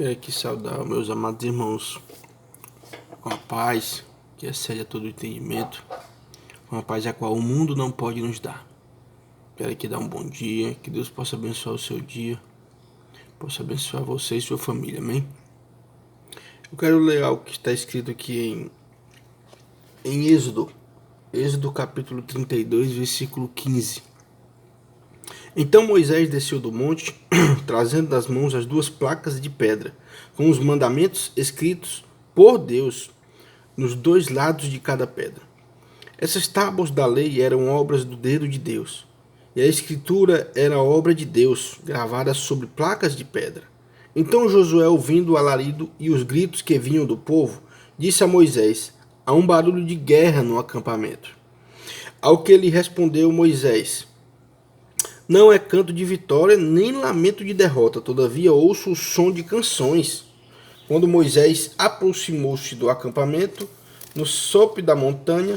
Quero aqui saudar meus amados irmãos com a paz que excede a todo entendimento, com a paz a qual o mundo não pode nos dar. Quero aqui dar um bom dia, que Deus possa abençoar o seu dia, possa abençoar você e sua família, amém? Eu quero ler algo que está escrito aqui em Êxodo capítulo 32, versículo 15. Então Moisés desceu do monte, trazendo das mãos as duas placas de pedra, com os mandamentos escritos por Deus nos dois lados de cada pedra. Essas tábuas da lei eram obras do dedo de Deus, e a escritura era obra de Deus, gravada sobre placas de pedra. Então Josué, ouvindo o alarido e os gritos que vinham do povo, disse a Moisés: há um barulho de guerra no acampamento. Ao que lhe respondeu Moisés: não é canto de vitória, nem lamento de derrota, todavia ouço o som de canções. Quando Moisés aproximou-se do acampamento, no sopé da montanha,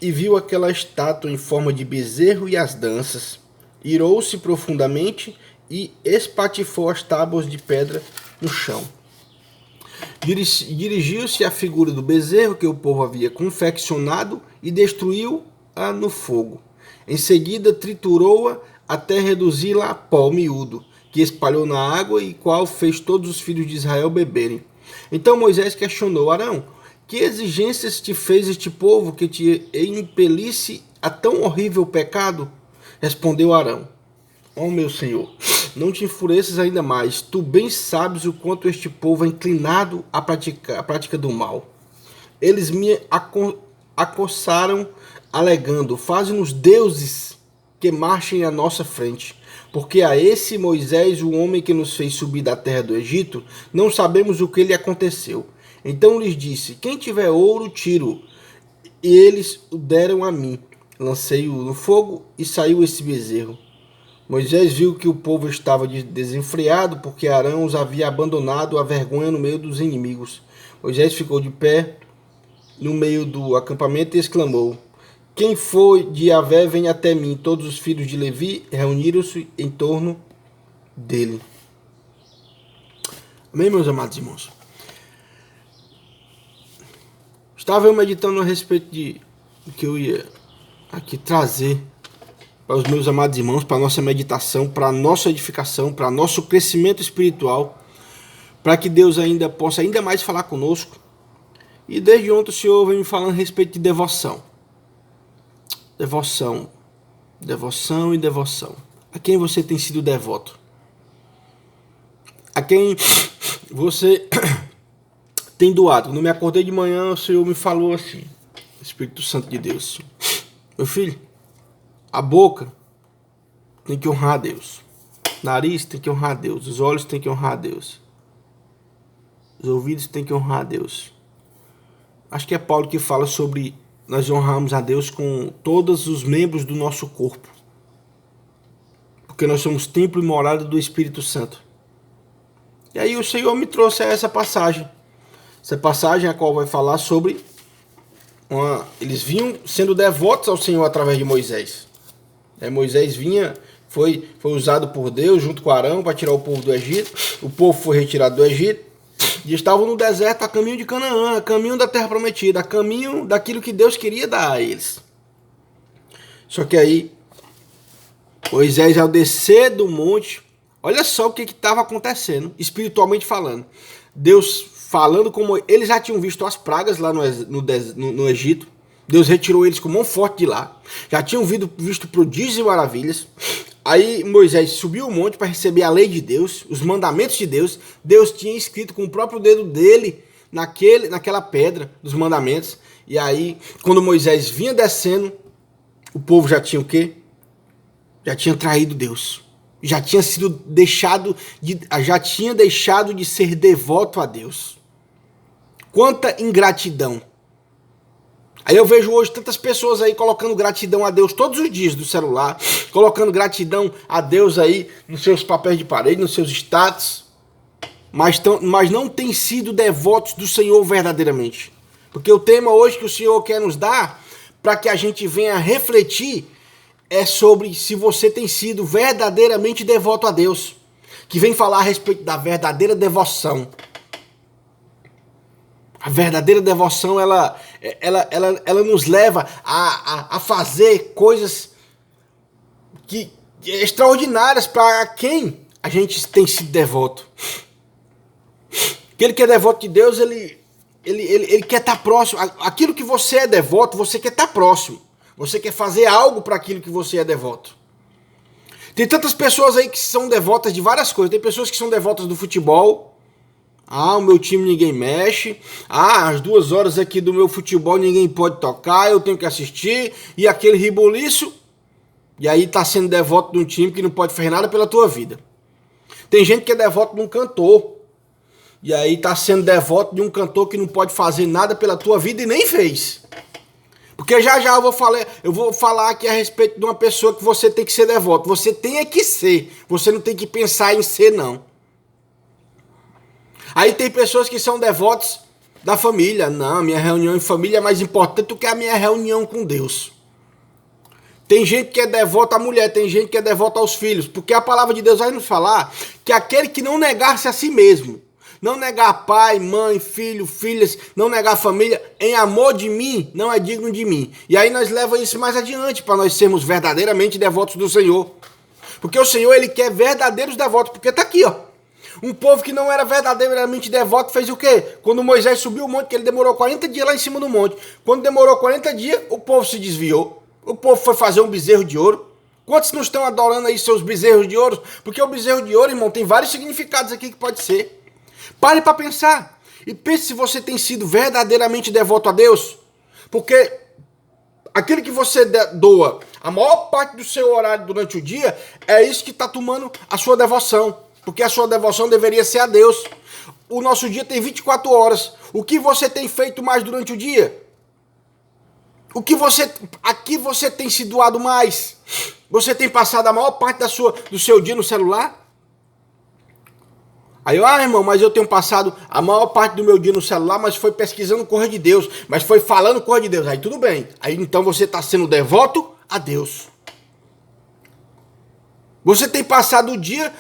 e viu aquela estátua em forma de bezerro e as danças, irou-se profundamente e espatifou as tábuas de pedra no chão. Dirigiu-se à figura do bezerro que o povo havia confeccionado e destruiu-a no fogo. Em seguida, triturou-a até reduzi-la a pó miúdo, que espalhou na água e qual fez todos os filhos de Israel beberem. Então Moisés questionou Arão: que exigências te fez este povo que te impelisse a tão horrível pecado? Respondeu Arão: ó meu senhor, não te enfureças ainda mais. Tu bem sabes o quanto este povo é inclinado à prática do mal. Eles me acossaram, alegando: faze-nos deuses que marchem à nossa frente. Porque a esse Moisés, o homem que nos fez subir da terra do Egito, não sabemos o que lhe aconteceu. Então lhes disse: quem tiver ouro, tiro. E eles o deram a mim. Lancei-o no fogo e saiu esse bezerro. Moisés viu que o povo estava desenfreado, porque Arão os havia abandonado à vergonha no meio dos inimigos. Moisés ficou de pé no meio do acampamento e exclamou: quem foi de Yahvé, vem até mim. Todos os filhos de Levi reuniram-se em torno dele. Amém, meus amados irmãos? Estava eu meditando a respeito do que eu ia aqui trazer para os meus amados irmãos, para a nossa meditação, para a nossa edificação, para nosso crescimento espiritual, para que Deus ainda possa ainda mais falar conosco. E desde ontem o Senhor vem me falando a respeito de devoção. Devoção e devoção. A quem você tem sido devoto? A quem você tem doado? Quando eu me acordei de manhã, o Senhor me falou assim, Espírito Santo de Deus: meu filho, a boca tem que honrar a Deus, o nariz tem que honrar a Deus, os olhos tem que honrar a Deus, os ouvidos tem que honrar a Deus. Acho que é Paulo que fala sobre nós honramos a Deus com todos os membros do nosso corpo, porque nós somos templo e morada do Espírito Santo. E aí o Senhor me trouxe essa passagem a qual vai falar sobre eles vinham sendo devotos ao Senhor através de Moisés. Moisés foi usado por Deus junto com Arão para tirar o povo do Egito. O povo foi retirado do Egito e estavam no deserto a caminho de Canaã, a caminho da terra prometida, a caminho daquilo que Deus queria dar a eles. Só que aí Moisés, ao descer do monte, olha só o que estava acontecendo, espiritualmente falando. Deus falando como eles já tinham visto as pragas lá no Egito. Deus retirou eles com mão forte de lá. Já tinham visto prodígios e maravilhas. Aí Moisés subiu o monte para receber a lei de Deus, os mandamentos de Deus. Deus tinha escrito com o próprio dedo dele naquela pedra dos mandamentos. E aí, quando Moisés vinha descendo, o povo já tinha o quê? Já tinha traído Deus. Já tinha deixado de ser devoto a Deus. Quanta ingratidão. Aí eu vejo hoje tantas pessoas aí colocando gratidão a Deus todos os dias do celular, colocando gratidão a Deus aí nos seus papéis de parede, nos seus status, mas não têm sido devotos do Senhor verdadeiramente. Porque o tema hoje que o Senhor quer nos dar, para que a gente venha refletir, é sobre se você tem sido verdadeiramente devoto a Deus. Que vem falar a respeito da verdadeira devoção. A verdadeira devoção, ela nos leva a fazer coisas extraordinárias para quem a gente tem sido devoto. Aquele que é devoto de Deus, ele quer estar próximo. Aquilo que você é devoto, você quer estar próximo. Você quer fazer algo para aquilo que você é devoto. Tem tantas pessoas aí que são devotas de várias coisas. Tem pessoas que são devotas do futebol. Ah, o meu time ninguém mexe. Ah, as 2 horas aqui do meu futebol ninguém pode tocar, eu tenho que assistir. E aquele ribuliço. E aí tá sendo devoto de um time que não pode fazer nada pela tua vida. Tem gente que é devoto de um cantor. E aí tá sendo devoto de um cantor que não pode fazer nada pela tua vida e nem fez. Porque já eu vou falar aqui a respeito de uma pessoa que você tem que ser devoto. Você tem é que ser. Você não tem que pensar em ser, não. Aí tem pessoas que são devotos da família. Não, minha reunião em família é mais importante do que a minha reunião com Deus. Tem gente que é devota à mulher, tem gente que é devota aos filhos. Porque a palavra de Deus vai nos falar que aquele que não negar-se a si mesmo, não negar pai, mãe, filho, filhas, não negar família, em amor de mim, não é digno de mim. E aí nós levamos isso mais adiante, para nós sermos verdadeiramente devotos do Senhor. Porque o Senhor, Ele quer verdadeiros devotos, porque está aqui, ó. Um povo que não era verdadeiramente devoto fez o quê? Quando Moisés subiu o monte, que ele demorou 40 dias lá em cima do monte. Quando demorou 40 dias, o povo se desviou. O povo foi fazer um bezerro de ouro. Quantos não estão adorando aí seus bezerros de ouro? Porque o bezerro de ouro, irmão, tem vários significados aqui que pode ser. Pare para pensar. E pense se você tem sido verdadeiramente devoto a Deus. Porque aquilo que você doa, a maior parte do seu horário durante o dia, é isso que está tomando a sua devoção. Porque a sua devoção deveria ser a Deus. O nosso dia tem 24 horas. O que você tem feito mais durante o dia? Aqui você tem se doado mais? Você tem passado a maior parte do seu dia no celular? Aí, irmão, mas eu tenho passado a maior parte do meu dia no celular, mas foi pesquisando coisa de Deus, mas foi falando coisa de Deus. Aí tudo bem. Aí então você está sendo devoto a Deus. Você tem passado o dia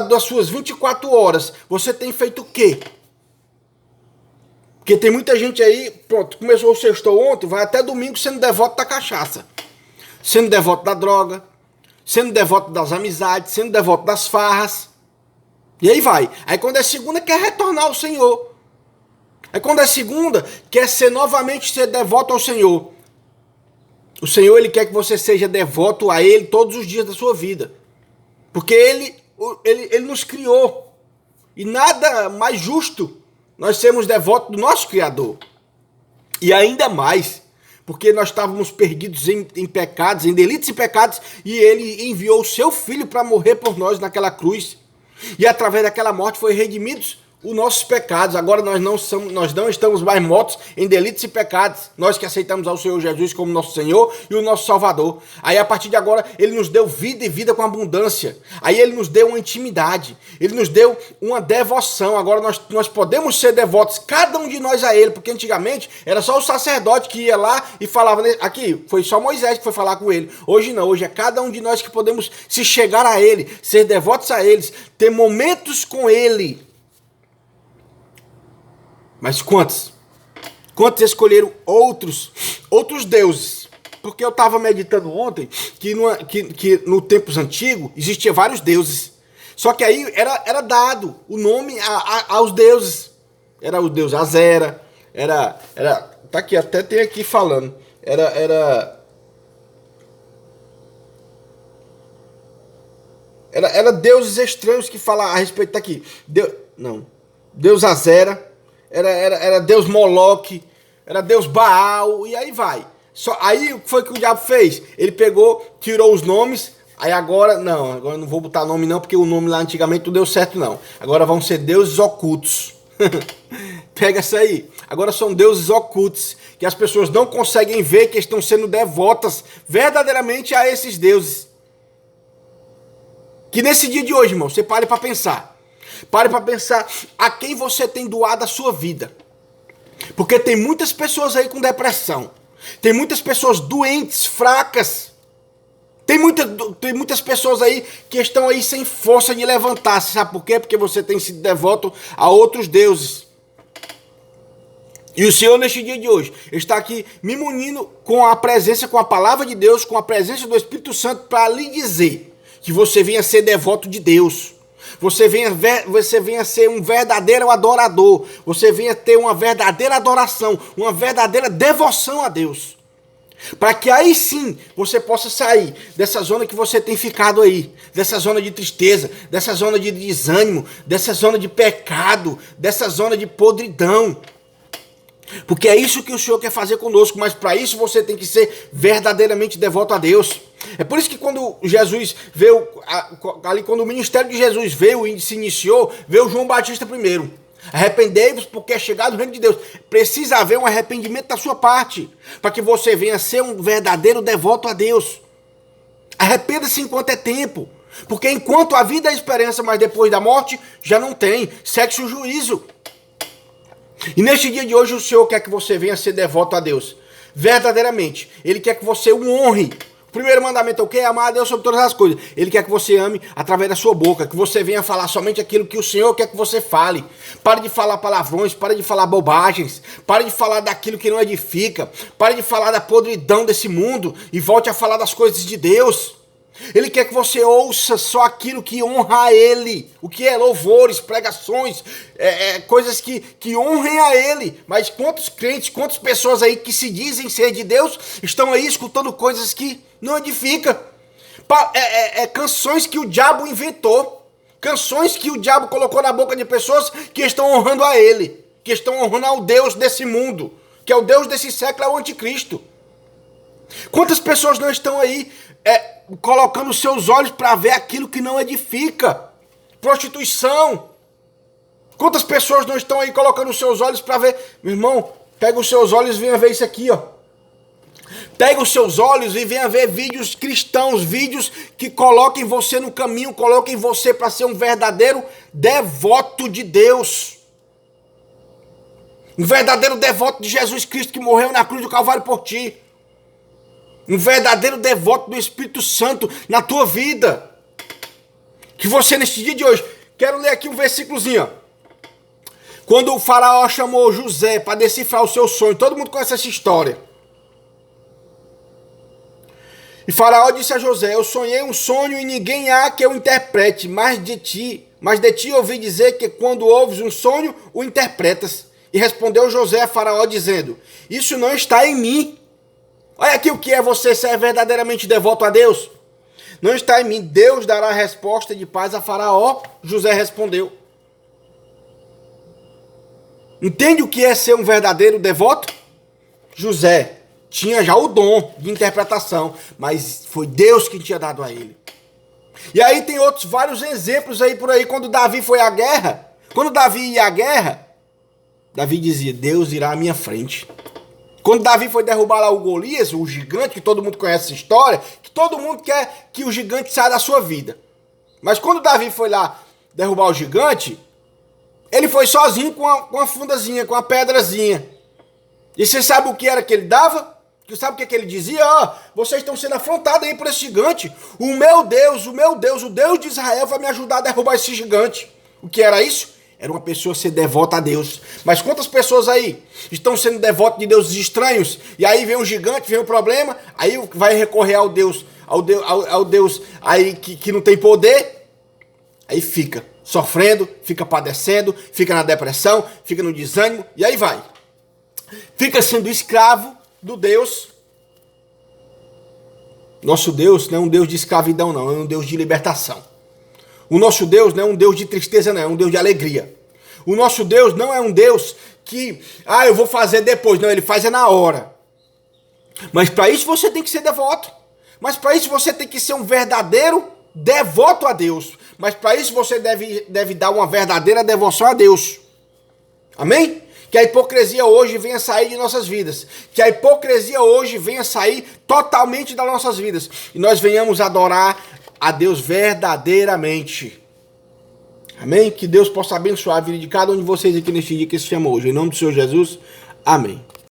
das suas 24 horas. Você tem feito o quê? Porque tem muita gente aí, pronto, começou o sextou ontem, vai até domingo sendo devoto da cachaça. Sendo devoto da droga. Sendo devoto das amizades. Sendo devoto das farras. E aí vai. Aí quando é segunda, quer retornar ao Senhor. Aí quando é segunda, quer novamente ser devoto ao Senhor. O Senhor, Ele quer que você seja devoto a Ele todos os dias da sua vida. Porque Ele nos criou. E nada mais justo nós sermos devotos do nosso Criador. E ainda mais, porque nós estávamos perdidos em pecados, em delitos e pecados, e Ele enviou o seu Filho para morrer por nós naquela cruz. E através daquela morte foi redimidos os nossos pecados. Agora nós não estamos mais mortos em delitos e pecados. Nós que aceitamos ao Senhor Jesus como nosso Senhor e o nosso Salvador. Aí a partir de agora Ele nos deu vida e vida com abundância. Aí Ele nos deu uma intimidade. Ele nos deu uma devoção. Agora nós podemos ser devotos, cada um de nós a Ele. Porque antigamente era só o sacerdote que ia lá e falava. Aqui foi só Moisés que foi falar com Ele. Hoje não, hoje é cada um de nós que podemos se chegar a Ele, ser devotos a Ele, ter momentos com Ele. Mas quantos? Quantos escolheram outros deuses? Porque eu estava meditando ontem que no tempos antigos existia vários deuses. Só que aí era dado o nome aos deuses. Era o deus Azera, tá aqui, até tem aqui falando. Era deuses estranhos que falam a respeito, tá aqui. Deus Azera. Era Deus Moloque, era Deus Baal, e aí vai. Aí o que foi que o diabo fez? Ele pegou, tirou os nomes, aí agora eu não vou botar nome não, porque o nome lá antigamente não deu certo não. Agora vão ser deuses ocultos. Pega essa aí. Agora são deuses ocultos, que as pessoas não conseguem ver que estão sendo devotas verdadeiramente a esses deuses. Que nesse dia de hoje, irmão, você pare para pensar. Pare para pensar a quem você tem doado a sua vida. Porque tem muitas pessoas aí com depressão. Tem muitas pessoas doentes, fracas. Tem muitas pessoas aí que estão aí sem força de levantar. Sabe por quê? Porque você tem sido devoto a outros deuses. E o Senhor, neste dia de hoje, está aqui me munindo com a presença, com a palavra de Deus, com a presença do Espírito Santo, para lhe dizer que você venha ser devoto de Deus. Você venha ser um verdadeiro adorador. Você venha ter uma verdadeira adoração, uma verdadeira devoção a Deus. Para que aí sim você possa sair dessa zona que você tem ficado aí, dessa zona de tristeza, dessa zona de desânimo, dessa zona de pecado, dessa zona de podridão. Porque é isso que o Senhor quer fazer conosco, mas para isso você tem que ser verdadeiramente devoto a Deus. É por isso que quando Jesus veio, ali quando o ministério de Jesus veio e se iniciou, veio João Batista primeiro. Arrependei-vos porque é chegado o reino de Deus. Precisa haver um arrependimento da sua parte, para que você venha ser um verdadeiro devoto a Deus. Arrependa-se enquanto é tempo, porque enquanto a vida é esperança, mas depois da morte já não tem, segue-se o juízo. E neste dia de hoje o Senhor quer que você venha ser devoto a Deus, verdadeiramente. Ele quer que você o honre. O primeiro mandamento é o quê? Amar a Deus sobre todas as coisas. Ele quer que você ame através da sua boca, que você venha falar somente aquilo que o Senhor quer que você fale. Pare de falar palavrões, pare de falar bobagens, pare de falar daquilo que não edifica, pare de falar da podridão desse mundo e volte a falar das coisas de Deus. Ele quer que você ouça só aquilo que honra a Ele. O que é louvores, pregações, coisas que honrem a Ele. Mas quantos crentes, quantas pessoas aí que se dizem ser de Deus estão aí escutando coisas que não edificam? Canções que o diabo inventou. Canções que o diabo colocou na boca de pessoas que estão honrando a Ele. Que estão honrando ao Deus desse mundo. Que é o Deus desse século, é o anticristo. Quantas pessoas não estão aí colocando seus olhos para ver aquilo que não edifica? Prostituição. Quantas pessoas não estão aí colocando seus olhos para ver? Meu irmão, pega os seus olhos e venha ver isso aqui, ó. Pega os seus olhos e venha ver vídeos cristãos, vídeos que coloquem você no caminho, coloquem você para ser um verdadeiro devoto de Deus. Um verdadeiro devoto de Jesus Cristo que morreu na cruz do Calvário por ti. Um verdadeiro devoto do Espírito Santo na tua vida. Que você neste dia de hoje, quero ler aqui um versículozinho, ó. Quando o faraó chamou José para decifrar o seu sonho, todo mundo conhece essa história. E faraó disse a José: eu sonhei um sonho e ninguém há que eu interprete, mas de ti ouvi dizer que quando ouves um sonho, o interpretas. E respondeu José a faraó dizendo: isso não está em mim. Olha aqui o que é você ser verdadeiramente devoto a Deus. Não está em mim. Deus dará resposta de paz a faraó. José respondeu. Entende o que é ser um verdadeiro devoto? José tinha já o dom de interpretação, mas foi Deus que tinha dado a ele. E aí tem outros vários exemplos aí por aí. Quando Davi foi à guerra, quando Davi ia à guerra, Davi dizia: Deus irá à minha frente. Quando Davi foi derrubar lá o Golias, o gigante, que todo mundo conhece essa história, que todo mundo quer que o gigante saia da sua vida. Mas quando Davi foi lá derrubar o gigante, ele foi sozinho com uma fundazinha, com uma pedrazinha. E você sabe o que era que ele dava? Sabe o que ele dizia? Vocês estão sendo afrontados aí por esse gigante. O meu Deus, o Deus de Israel vai me ajudar a derrubar esse gigante. O que era isso? Era uma pessoa ser devota a Deus. Mas quantas pessoas aí estão sendo devotas de deuses estranhos? E aí vem um gigante, vem um problema, aí vai recorrer ao Deus aí que não tem poder, aí fica sofrendo, fica padecendo, fica na depressão, fica no desânimo, e aí vai. Fica sendo escravo do Deus. Nosso Deus não é um Deus de escravidão, não, é um Deus de libertação. O nosso Deus não é um Deus de tristeza, não, é um Deus de alegria. O nosso Deus não é um Deus que, eu vou fazer depois. Não, ele faz na hora. Mas para isso você tem que ser devoto. Mas para isso você tem que ser um verdadeiro devoto a Deus. Mas para isso você deve dar uma verdadeira devoção a Deus. Amém? Que a hipocrisia hoje venha sair de nossas vidas. Que a hipocrisia hoje venha sair totalmente das nossas vidas. E nós venhamos adorar a Deus verdadeiramente. Amém? Que Deus possa abençoar a vida de cada um de vocês aqui neste dia que se chama hoje. Em nome do Senhor Jesus. Amém.